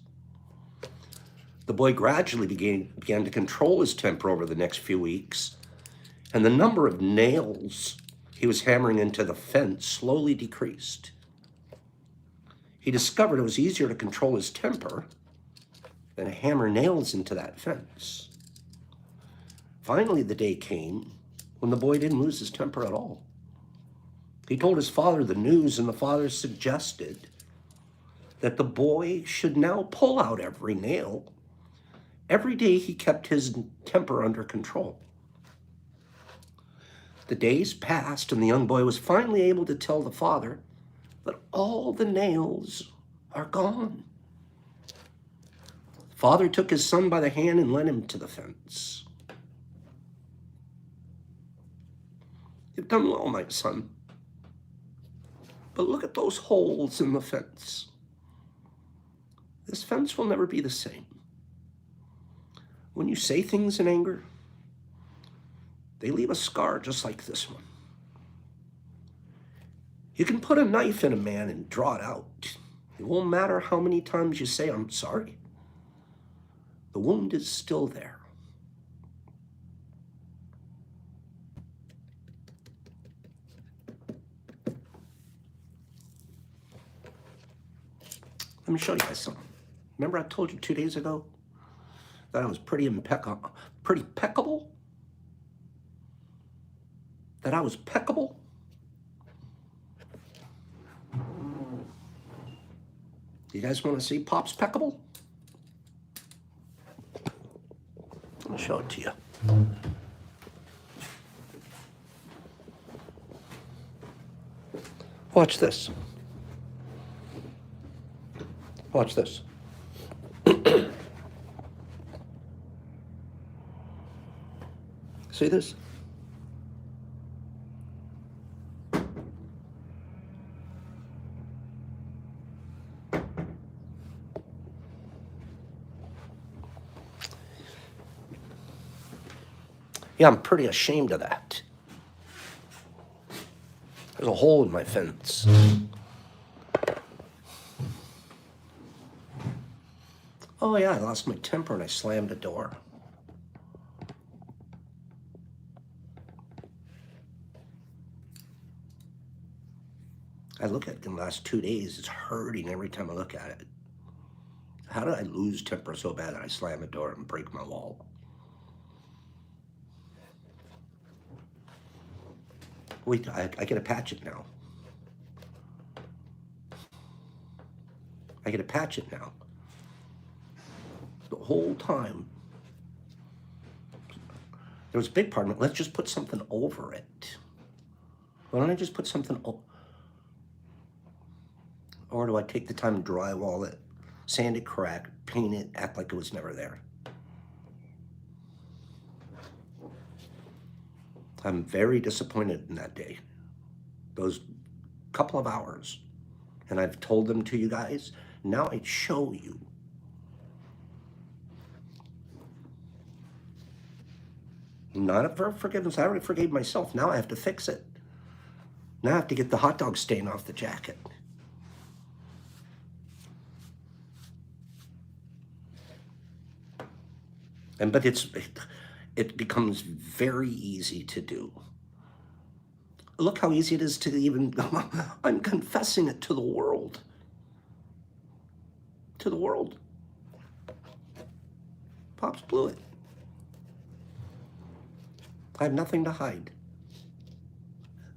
The boy gradually began to control his temper over the next few weeks, and the number of nails he was hammering into the fence slowly decreased. He discovered it was easier to control his temper than to hammer nails into that fence. Finally, the day came when the boy didn't lose his temper at all. He told his father the news, and the father suggested that the boy should now pull out every nail every day he kept his temper under control. The days passed, and the young boy was finally able to tell the father that all the nails are gone. The father took his son by the hand and led him to the fence. "You've done well, my son. But look at those holes in the fence. This fence will never be the same. When you say things in anger, they leave a scar just like this one. You can put a knife in a man and draw it out. It won't matter how many times you say, 'I'm sorry.' The wound is still there. Let me show you guys something. Remember I told you 2 days ago that I was pretty peckable? That I was peckable? You guys want to see Pop's peckable? I'll show it to you. Watch this. Watch this. See this? Yeah, I'm pretty ashamed of that. There's a hole in my fence. Oh yeah, I lost my temper and I slammed a door. I look at it in the last 2 days, it's hurting every time I look at it. How did I lose temper so bad that I slam a door and break my wall? Wait, I gotta patch it now. I gotta patch it now. The whole time. There was a big part of it, let's just put something over it. Why don't I just put something over? Or do I take the time to drywall it, sand it, crack, paint it, act like it was never there? I'm very disappointed in that day. Those couple of hours. And I've told them to you guys. Now I show you. Not for forgiveness. I already forgave myself. Now I have to fix it. Now I have to get the hot dog stain off the jacket. But it becomes very easy to do. Look how easy it is to even, I'm confessing it to the world. To the world. Pops blew it. I have nothing to hide.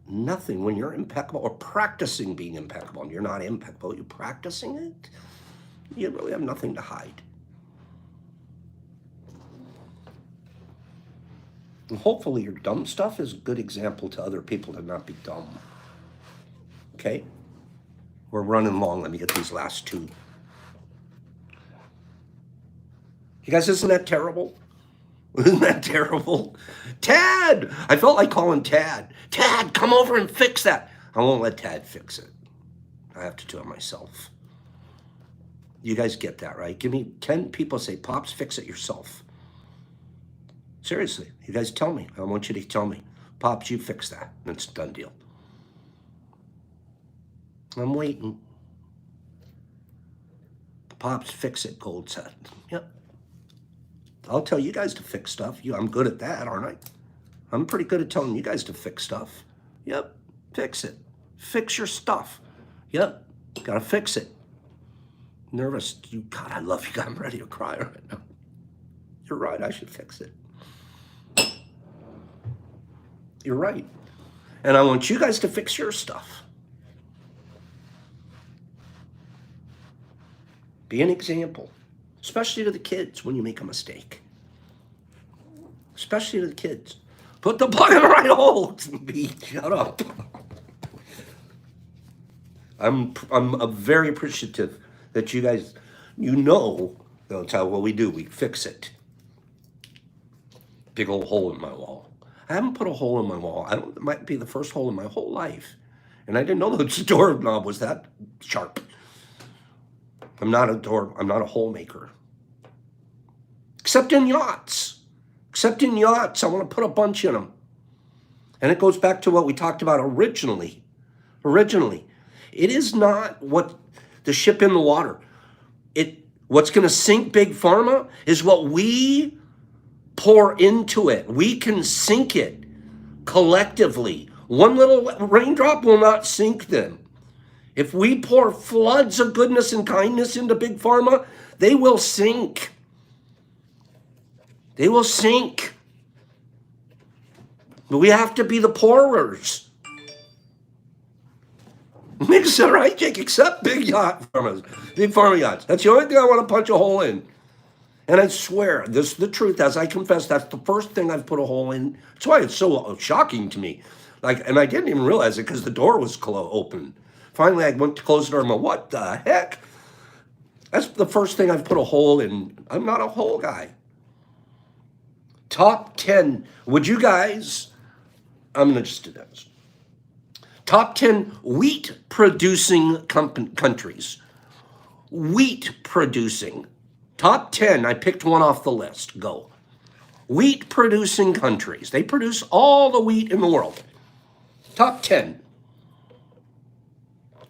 Nothing. When you're impeccable or practicing being impeccable, and you're not impeccable, you're practicing it, you really have nothing to hide. And hopefully your dumb stuff is a good example to other people to not be dumb. Okay? We're running long. Let me get these last two. You guys, isn't that terrible? Isn't that terrible? Tad! I felt like calling Tad. Tad, come over and fix that. I won't let Tad fix it. I have to do it myself. You guys get that, right? Give me 10 people say, Pops, fix it yourself. Seriously, you guys tell me. I want you to tell me. Pops, you fix that. And it's a done deal. I'm waiting. Pops, fix it, Gold said. Yep. I'll tell you guys to fix stuff. I'm good at that, aren't I? I'm pretty good at telling you guys to fix stuff. Yep, fix it. Fix your stuff. Yep, gotta fix it. Nervous. God, I love you. I'm ready to cry right now. You're right, I should fix it. You're right. And I want you guys to fix your stuff. Be an example, especially to the kids when you make a mistake. Especially to the kids. Put the plug in the right hole. Shut up. I'm very appreciative that you guys, that's how what we do. We fix it. Big old hole in my wall. I haven't put a hole in my wall. It might be the first hole in my whole life. And I didn't know the doorknob was that sharp. I'm not a hole maker. Except in yachts. Except in yachts. I want to put a bunch in them. And it goes back to what we talked about originally. It is not what the ship in the water. What's going to sink Big Pharma is what we pour into it. We can sink it collectively. One little raindrop will not sink them. If we pour floods of goodness and kindness into Big Pharma, they will sink. They will sink. But we have to be the pourers. Makes it right, Jake, except big pharma yachts. That's the only thing I want to punch a hole in. And I swear, this is the truth. As I confess, that's the first thing I've put a hole in. That's why it's so shocking to me. And I didn't even realize it because the door was open. Finally, I went to close the door and went, what the heck? That's the first thing I've put a hole in. I'm not a hole guy. Top 10. Would you guys, I'm going to just do this. Top 10 wheat producing countries. Wheat producing. Top 10. I picked one off the list. Go. Wheat producing countries. They produce all the wheat in the world. Top 10.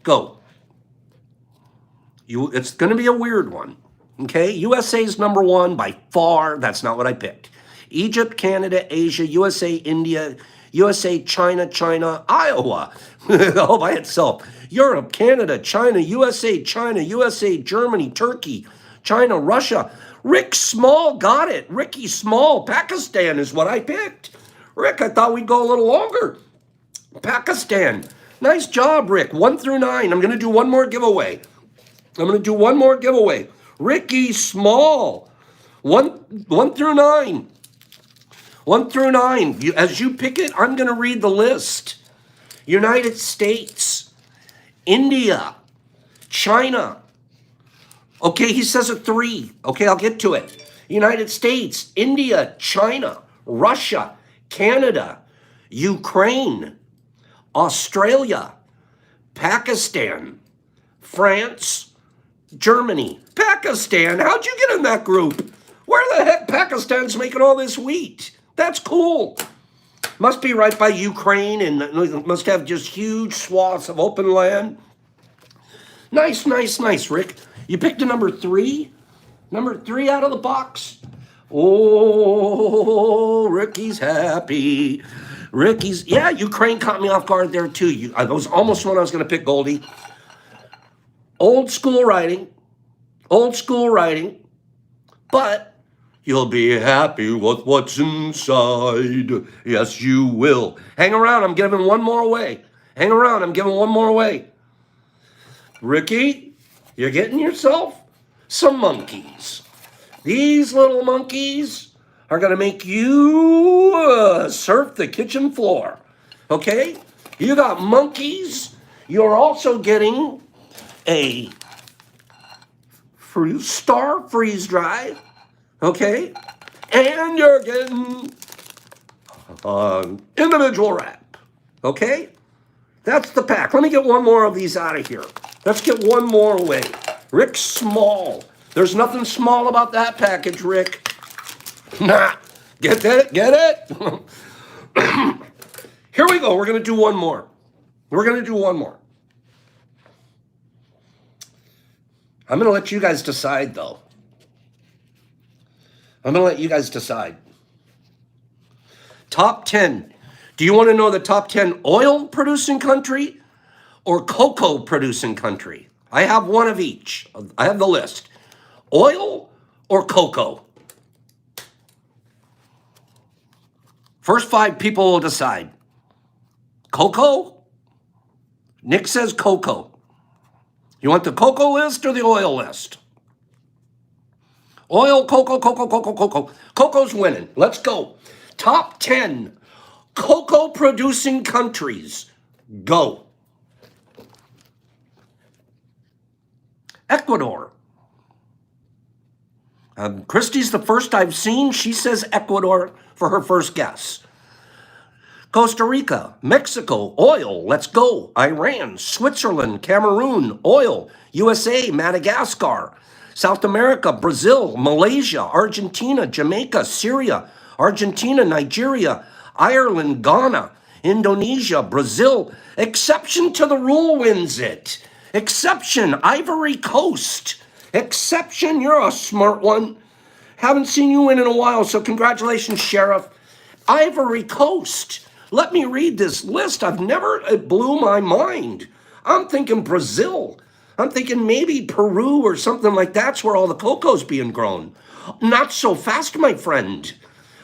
Go. It's going to be a weird one. Okay, USA's number one by far. That's not what I picked. Egypt, Canada, Asia, USA, India, USA, China, China, Iowa, all by itself. Europe, Canada, China, USA, Germany, Turkey, China, Russia. Rick Small got it. Ricky Small, Pakistan is what I picked. Rick, I thought we'd go a little longer. Pakistan. Nice job, Rick. 1 through 9. I'm going to do one more giveaway. Ricky Small. 1 through 9. 1 through 9. As you pick it, I'm going to read the list. United States, India, China. Okay, he says a 3. Okay, I'll get to it. United States, India, China, Russia, Canada, Ukraine, Australia, Pakistan, France, Germany. Pakistan, how'd you get in that group? Where the heck Pakistan's making all this wheat? That's cool. Must be right by Ukraine and must have just huge swaths of open land. Nice, Rick. You picked a number 3? Number 3 out of the box? Oh, Ricky's happy. Yeah, Ukraine caught me off guard there too. I was almost when I was going to pick Goldie. Old school writing, but you'll be happy with what's inside. Yes, you will. Hang around, I'm giving one more away. Ricky, you're getting yourself some monkeys. These little monkeys are going to make you surf the kitchen floor. Okay? You got monkeys. You're also getting a Star freeze dry. Okay? And you're getting individual wrap. Okay? That's the pack. Let me get one more of these out of here. Let's get one more away. Rick Small. There's nothing small about that package, Rick. Nah. Get it? Here we go. We're going to do one more. I'm going to let you guys decide, though. Top 10. Do you want to know the top 10 oil producing country or cocoa producing country? I have one of each. I have the list. Oil or cocoa? First 5 people will decide. Cocoa? Nick says cocoa. You want the cocoa list or the oil list? Oil, cocoa. Cocoa's winning. Let's go. Top 10 cocoa producing countries. Go. Ecuador. Christy's the first I've seen. She says Ecuador for her first guess. Costa Rica, Mexico, oil, let's go. Iran, Switzerland, Cameroon, oil. USA, Madagascar. South America, Brazil, Malaysia, Argentina, Jamaica, Syria, Argentina, Nigeria, Ireland, Ghana, Indonesia, Brazil. Exception to the rule wins it. Exception, Ivory Coast. Exception, you're a smart one. Haven't seen you win in a while, so congratulations, Sheriff. Ivory Coast. Let me read this list. It blew my mind. I'm thinking Brazil. I'm thinking maybe Peru or something like that's where all the cocoa's being grown. Not so fast, my friend.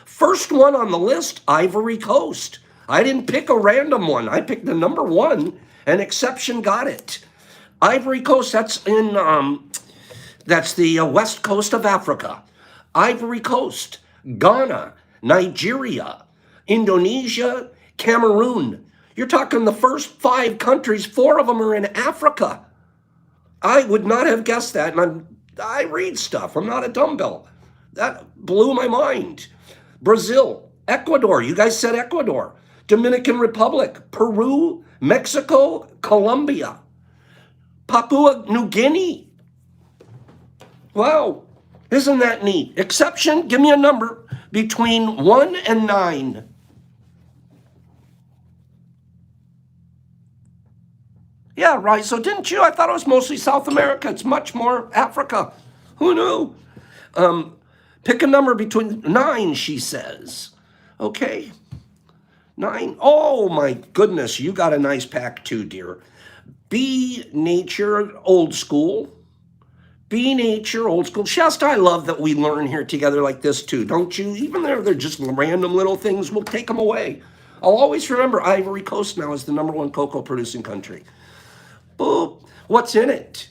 First one on the list, Ivory Coast. I didn't pick a random one. I picked the number 1, and Exception got it. Ivory Coast, that's the west coast of Africa. Ivory Coast, Ghana, Nigeria, Indonesia, Cameroon. You're talking the first 5 countries, 4 of them are in Africa. I would not have guessed that, and I read stuff. I'm not a dumbbell. That blew my mind. Brazil, Ecuador. You guys said Ecuador. Dominican Republic, Peru, Mexico, Colombia, Papua New Guinea. Wow, isn't that neat? Exception, give me a number between 1 and 9. Yeah, right. So didn't you? I thought it was mostly South America. It's much more Africa. Oh no. Pick a number between 9, she says. Okay. 9. Oh my goodness, you got a nice pack too, dear. Be Nature Old School. Be Nature Old School. Shasta, I love that we learn here together like this too, don't you? Even though they're just random little things, we'll take them away. I'll always remember Ivory Coast now is the #1 cocoa producing country. Boop. What's in it?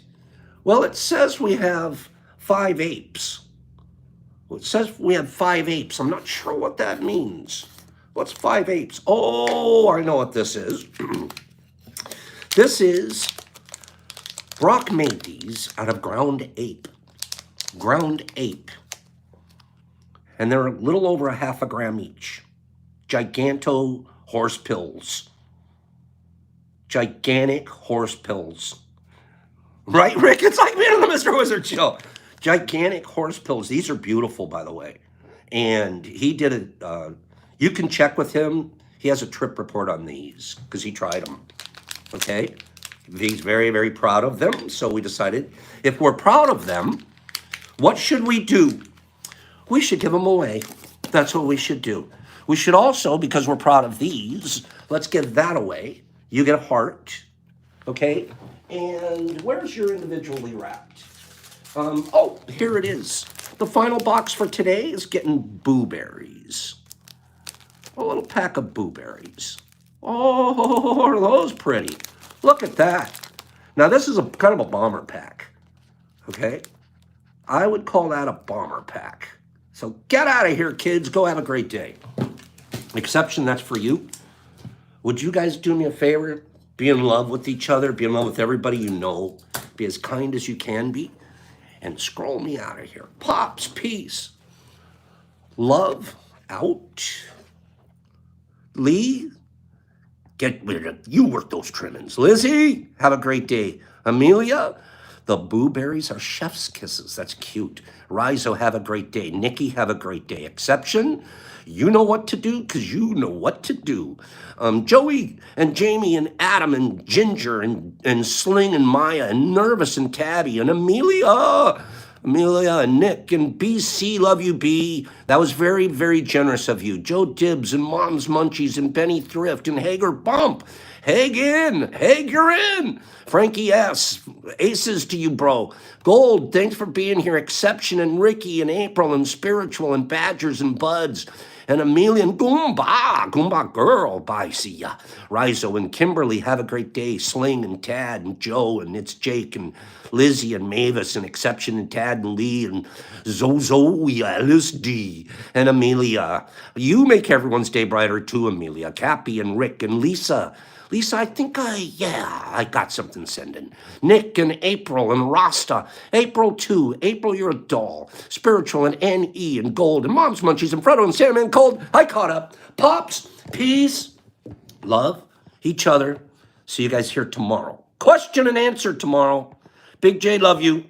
Well, it says we have 5 apes. Well, it says we have 5 apes. I'm not sure what that means. What's 5 apes? Oh, I know what this is. This is Brachmates out of ground ape. Ground ape. And they're a little over a half a gram each. Giganto horse pills. Gigantic horse pills. Right, Rick? It's like being on the Mr. Wizard show. Gigantic horse pills. These are beautiful, by the way. And he did it. You can check with him. He has a trip report on these because he tried them. Okay? He's very, very proud of them. So we decided if we're proud of them, what should we do? We should give them away. That's what we should do. We should also, because we're proud of these, let's give that away. You get a heart. Okay? And where's your individually wrapped? Oh, here it is. The final box for today is getting Boo Berries. A little pack of Boo Berries. Oh, are those pretty? Look at that. Now, this is a kind of a bomber pack. Okay? I would call that a bomber pack. So get out of here, kids. Go have a great day. Exception, that's for you. Would you guys do me a favor? Be in love with each other. Be in love with everybody you know. Be as kind as you can be. And scroll me out of here. Pops, peace. Love, out. Lee, get rid of, you work those trimmings. Lizzie, have a great day. Amelia, the Boo Berries are chef's kisses. That's cute. Rizo, have a great day. Nikki, have a great day. Exception, you know what to do because you know what to do. Joey and Jamie and Adam and Ginger and Sling and Maya and Nervous and Tabby and Amelia and Nick and BC, love you, B. That was very, very generous of you. Joe Dibbs and Mom's Munchies and Benny Thrift and Hager Bump. Haig in. Haig, you're in. Frankie S. Aces to you, bro. Gold, thanks for being here. Exception and Ricky and April and Spiritual and Badgers and Buds. And Amelia and Goomba girl, bye, see ya. Rizo and Kimberly, have a great day. Sling and Tad and Joe and it's Jake and Lizzie and Mavis and Exception and Tad and Lee and Zozo, LSD and Amelia. You make everyone's day brighter too, Amelia. Cappy and Rick and Lisa. Lisa, I think I got something sending. Nick and April and Rasta. April too. April, you're a doll. Spiritual and N.E. and Gold and Mom's Munchies and Fredo and Sandman Cold. I caught up. Pops, peace, love each other. See you guys here tomorrow. Question and answer tomorrow. Big J, love you.